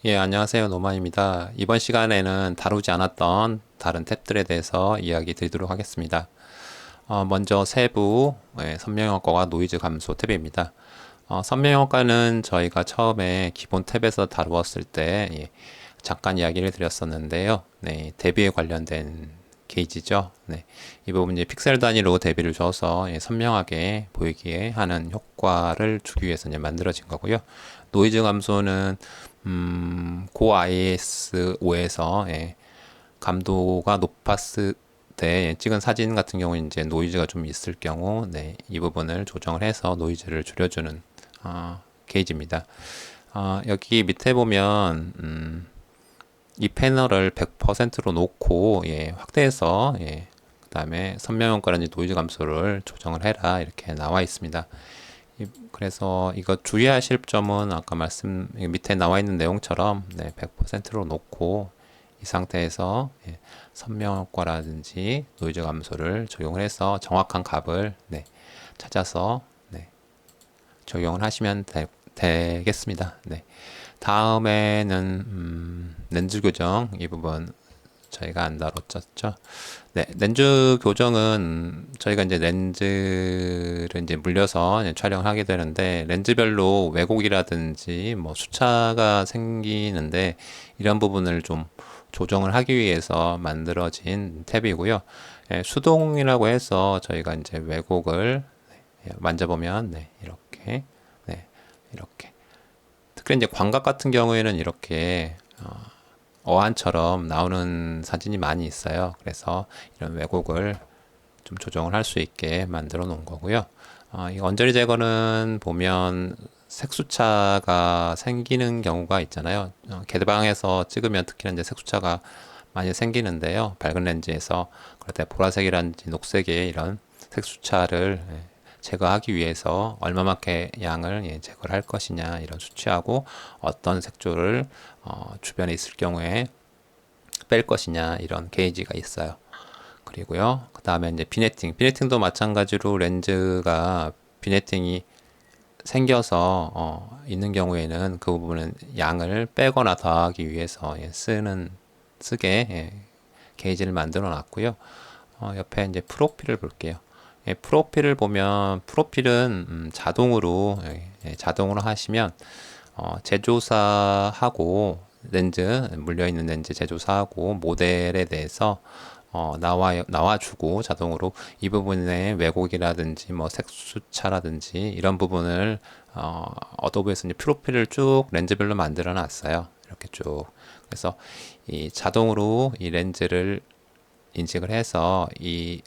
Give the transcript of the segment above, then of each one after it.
예, 안녕하세요. 노마입니다. 이번 시간에는 다루지 않았던 다른 탭들에 대해서 이야기 드리도록 하겠습니다. 먼저 세부, 선명효과와 노이즈 감소 탭입니다. 선명효과는 저희가 처음에 기본 탭에서 다루었을 때 잠깐 이야기를 드렸었는데요. 네, 대비에 관련된 게이지죠. 네, 이 부분 이제 픽셀 단위로 대비를 줘서 선명하게 보이게 하는 효과를 주기 위해서 이제 만들어진 거고요. 노이즈 감소는 고 IS5에서 감도가 높았을 때 찍은 사진 같은 경우 이제 노이즈가 좀 있을 경우 이 부분을 조정을 해서 노이즈를 줄여주는 게이지입니다. 여기 밑에 보면 이 패널을 100%로 놓고 확대해서 그다음에 선명효과라든지 노이즈 감소를 조정을 해라 이렇게 나와 있습니다. 그래서 이거 주의하실 점은 아까 말씀 밑에 나와 있는 내용처럼 100%로 놓고 이 상태에서 선명효과라든지 노이즈 감소를 적용을 해서 정확한 값을 찾아서 적용을 하시면 되겠습니다. 다음에는 렌즈 교정 이 부분 저희가 안 다뤘었죠. 네, 렌즈 교정은 저희가 이제 렌즈를 이제 물려서 이제 촬영을 하게 되는데 렌즈별로 왜곡이라든지 뭐 수차가 생기는데 이런 부분을 좀 조정을 하기 위해서 만들어진 탭이고요. 수동이라고 해서 저희가 이제 왜곡을 만져보면 이렇게 특히 이제 광각 같은 경우에는 이렇게 어안처럼 나오는 사진이 많이 있어요. 그래서 이런 왜곡을 좀 조정을 할 수 있게 만들어 놓은 거고요. 이 언저리 제거는 보면 색수차가 생기는 경우가 있잖아요. 개방해서 찍으면 특히나 이제 색수차가 많이 생기는데요. 밝은 렌즈에서 그럴 때 보라색이라든지 녹색의 이런 색수차를 제거하기 위해서 얼마만큼 양을 제거를 할 것이냐 이런 수치하고 어떤 색조를 주변에 있을 경우에 뺄 것이냐 이런 게이지가 있어요. 그리고요. 그 다음에 이제 비네팅. 비네팅도 마찬가지로 렌즈가 비네팅이 생겨서 있는 경우에는 그 부분은 양을 빼거나 더하기 위해서 쓰게 게이지를 만들어 놨고요. 옆에 이제 프로필을 볼게요. 프로필을 보면 프로필은 자동으로 하시면 제조사하고 렌즈 물려 있는 렌즈 제조사하고 모델에 대해서 나와주고 자동으로 이 부분의 왜곡이라든지 뭐 색수차라든지 이런 부분을 어도브에서 이제 프로필을 쭉 렌즈별로 만들어 놨어요. 이렇게 쭉. 그래서 이 자동으로 이 렌즈를 인식을 해서 이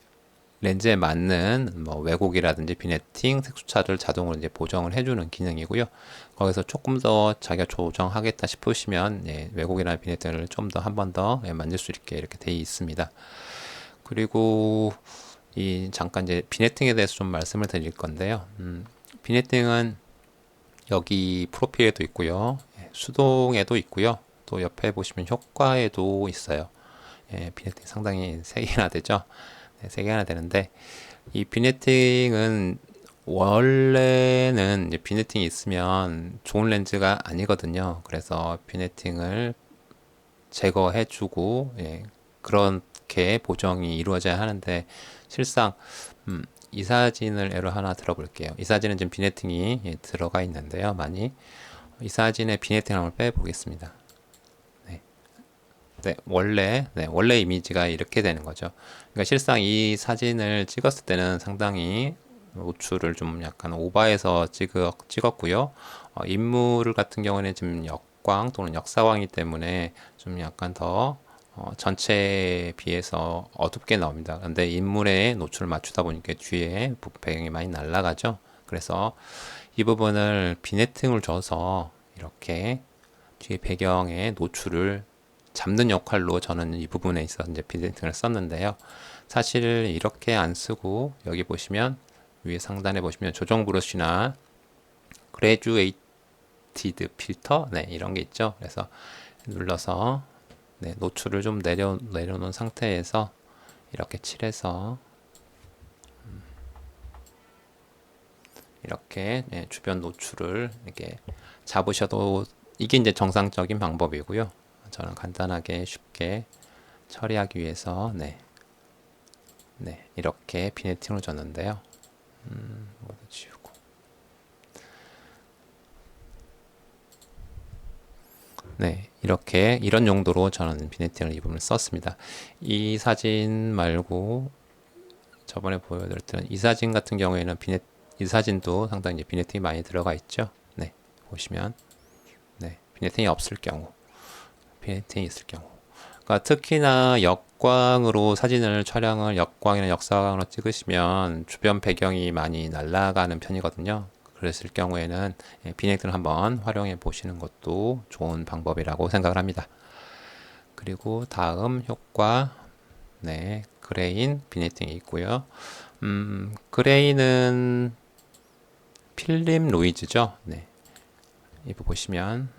렌즈에 맞는 뭐 왜곡이라든지 비네팅, 색수차를 자동으로 이제 보정을 해주는 기능이고요. 거기서 조금 더 자기가 조정하겠다 싶으시면 왜곡이나 비네팅을 좀 더 한 번 더 만질 수 있게 이렇게 되어 있습니다. 그리고 이 잠깐 이제 비네팅에 대해서 좀 말씀을 드릴 건데요. 비네팅은 여기 프로필에도 있고요, 수동에도 있고요, 또 옆에 보시면 효과에도 있어요. 비네팅 상당히 3개나 되죠. 3개나 되는데 이 비네팅은 원래는 이제 비네팅이 있으면 좋은 렌즈가 아니거든요. 그래서 비네팅을 제거해주고 그렇게 보정이 이루어져야 하는데 실상 이 사진을 예로 하나 들어볼게요. 이 사진은 지금 비네팅이 들어가 있는데요. 많이 이 사진의 비네팅을 한번 빼보겠습니다. 원래 이미지가 이렇게 되는 거죠. 그러니까 실상 이 사진을 찍었을 때는 상당히 노출을 좀 약간 오버해서 찍었고요. 인물 같은 경우는 지금 역광 또는 역사광이기 때문에 좀 약간 더 전체에 비해서 어둡게 나옵니다. 근데 인물의 노출을 맞추다 보니까 뒤에 배경이 많이 날아가죠. 그래서 이 부분을 비네팅을 줘서 이렇게 뒤에 배경의 노출을 잡는 역할로 저는 이 부분에 있어 이제 비네팅을 썼는데요. 사실 이렇게 안 쓰고 여기 보시면 위에 상단에 보시면 조정 브러쉬나 그레듀에이티드 필터 이런 게 있죠. 그래서 눌러서 노출을 좀 내려놓은 상태에서 이렇게 칠해서 이렇게 주변 노출을 이렇게 잡으셔도 이게 이제 정상적인 방법이고요. 저는 간단하게 쉽게 처리하기 위해서 이렇게 비네팅을 줬는데요. 모두 지우고 이렇게 이런 용도로 저는 비네팅을 이 부분을 썼습니다. 이 사진 말고 저번에 보여드렸던 이 사진 같은 경우에는 이 사진도 상당히 비네팅이 많이 들어가 있죠. 보시면 비네팅이 없을 경우, 비네팅이 있을 경우. 그러니까 특히나 역광으로 사진을 촬영을 역광이나 역사광으로 찍으시면 주변 배경이 많이 날아가는 편이거든요. 그랬을 경우에는 비네팅을 한번 활용해 보시는 것도 좋은 방법이라고 생각을 합니다. 그리고 다음 효과, 그레인 비네팅이 있고요. 그레인은 필름 노이즈죠. 이 부분 보시면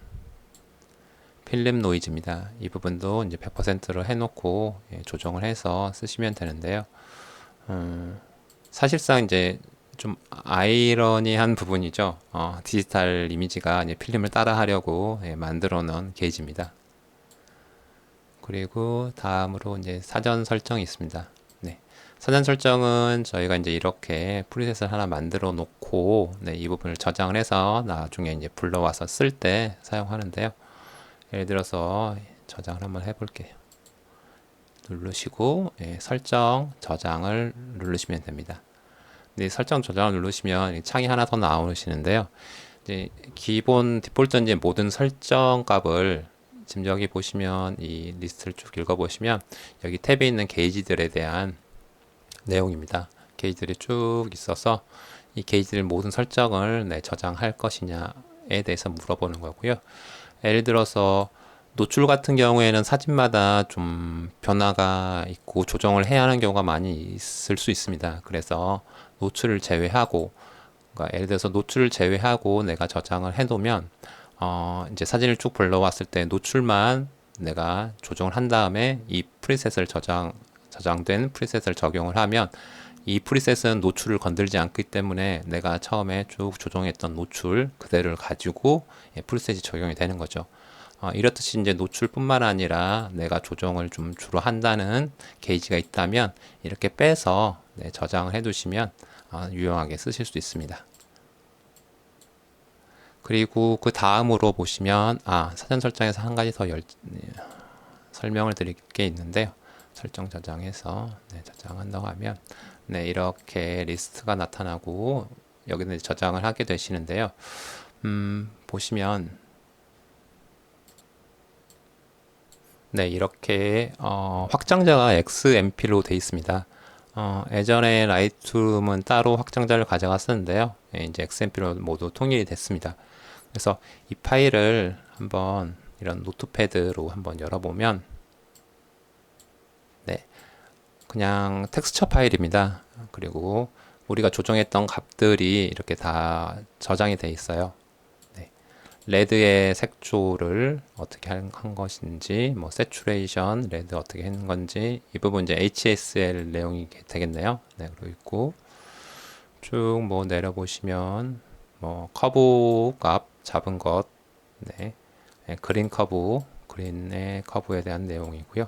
필름 노이즈입니다. 이 부분도 이제 100%로 해놓고 조정을 해서 쓰시면 되는데요. 사실상 이제 좀 아이러니한 부분이죠. 디지털 이미지가 이제 필름을 따라 하려고 만들어 놓은 게이지입니다. 그리고 다음으로 이제 사전 설정이 있습니다. 사전 설정은 저희가 이제 이렇게 프리셋을 하나 만들어 놓고 이 부분을 저장을 해서 나중에 이제 불러와서 쓸 때 사용하는데요. 예를 들어서 저장을 한번 해볼게요. 누르시고 설정 저장을 누르시면 됩니다. 설정 저장을 누르시면 창이 하나 더 나오시는데요. 이제 기본 디폴트 이제 모든 설정 값을 지금 여기 보시면 이 리스트를 쭉 읽어보시면 여기 탭에 있는 게이지들에 대한 내용입니다. 게이지들이 쭉 있어서 이 게이지들 모든 설정을 저장할 것이냐에 대해서 물어보는 거고요. 예를 들어서 노출 같은 경우에는 사진마다 좀 변화가 있고 조정을 해야 하는 경우가 많이 있을 수 있습니다. 그래서 노출을 제외하고, 그러니까 예를 들어서 노출을 제외하고 내가 저장을 해 놓으면 이제 사진을 쭉 불러왔을 때 노출만 내가 조정을 한 다음에 이 프리셋을 저장된 프리셋을 적용을 하면 이 프리셋은 노출을 건들지 않기 때문에 내가 처음에 쭉 조정했던 노출 그대로를 가지고 프리셋이 적용이 되는 거죠. 이렇듯이 이제 노출뿐만 아니라 내가 조정을 좀 주로 한다는 게이지가 있다면 이렇게 빼서 저장을 해 두시면 유용하게 쓰실 수 있습니다. 그리고 그 다음으로 보시면 사전 설정에서 한 가지 더 설명을 드릴 게 있는데요. 설정 저장해서 저장한다고 하면 이렇게 리스트가 나타나고 여기는 저장을 하게 되시는데요. 보시면 이렇게 확장자가 XMP로 되어 있습니다. 예전에 라이트룸은 따로 확장자를 가져갔었는데요. 이제 XMP로 모두 통일이 됐습니다. 그래서 이 파일을 한번 이런 노트패드로 한번 열어보면 그냥 텍스처 파일입니다. 그리고 우리가 조정했던 값들이 이렇게 다 저장이 되어 있어요. 레드의 색조를 어떻게 한 것인지, 뭐 세츄레이션, 레드 어떻게 한 건지 이 부분 이제 HSL 내용이 되겠네요. 그리고 있고 쭉 뭐 내려보시면 뭐 커브 값 잡은 것, 그린 커브, 그린의 커브에 대한 내용이고요.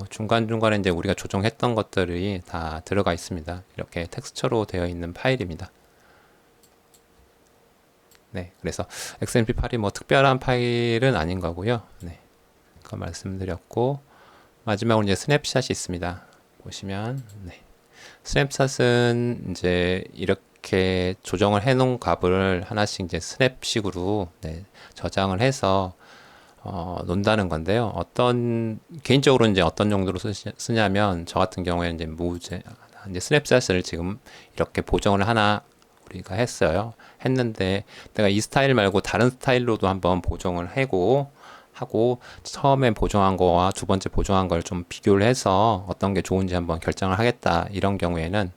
중간중간에 이제 우리가 조정했던 것들이 다 들어가 있습니다. 이렇게 텍스처로 되어 있는 파일입니다. 그래서 XMP 파일이 뭐 특별한 파일은 아닌 거고요. 그거 말씀드렸고, 마지막으로 이제 스냅샷이 있습니다. 보시면, 스냅샷은 이제 이렇게 조정을 해 놓은 값을 하나씩 이제 스냅식으로 저장을 해서 논다는 건데요. 개인적으로 이제 어떤 용도로 쓰냐면, 저 같은 경우에 이제 이제 스냅샷을 지금 이렇게 보정을 하나 우리가 했는데, 내가 이 스타일 말고 다른 스타일로도 한번 보정을 하고, 처음에 보정한 거와 두 번째 보정한 걸 좀 비교를 해서 어떤 게 좋은지 한번 결정을 하겠다. 이런 경우에는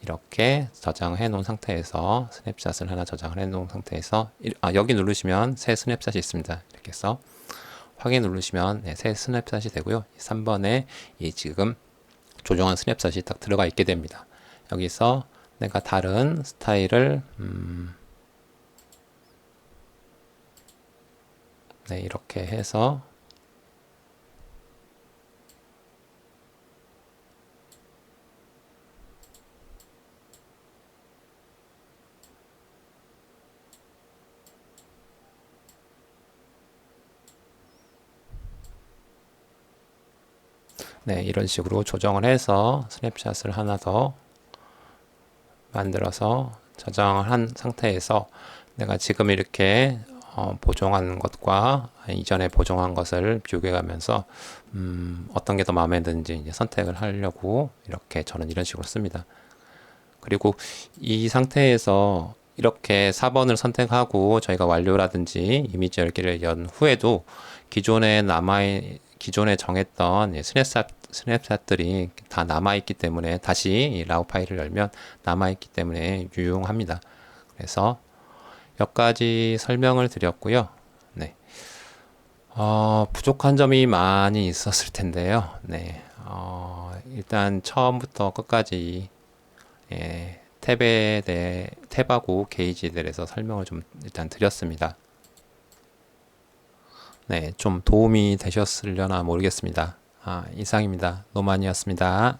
이렇게 저장해 놓은 상태에서 스냅샷을 하나 저장을 해 놓은 상태에서 여기 누르시면 새 스냅샷이 있습니다. 이렇게 해서 확인 누르시면 새 스냅샷이 되고요. 3번에 이 지금 조정한 스냅샷이 딱 들어가 있게 됩니다. 여기서 내가 다른 스타일을 네, 이렇게 해서 네, 이런 식으로 조정을 해서 스냅샷을 하나 더 만들어서 저장을 한 상태에서 내가 지금 이렇게 보정한 것과 이전에 보정한 것을 비교해 가면서 어떤 게 더 마음에 드는지 이제 선택을 하려고 이렇게 저는 이런 식으로 씁니다. 그리고 이 상태에서 이렇게 4번을 선택하고 저희가 완료라든지 이미지 열기를 연 후에도 기존에 정했던 스냅샷들이 다 남아있기 때문에 다시 이 라우 파일을 열면 남아있기 때문에 유용합니다. 그래서 몇 가지 설명을 드렸고요. 네. 부족한 점이 많이 있었을 텐데요. 네. 일단 처음부터 끝까지 탭하고 게이지에 대해서 설명을 좀 일단 드렸습니다. 네, 좀 도움이 되셨으려나 모르겠습니다. 이상입니다. 노만이었습니다.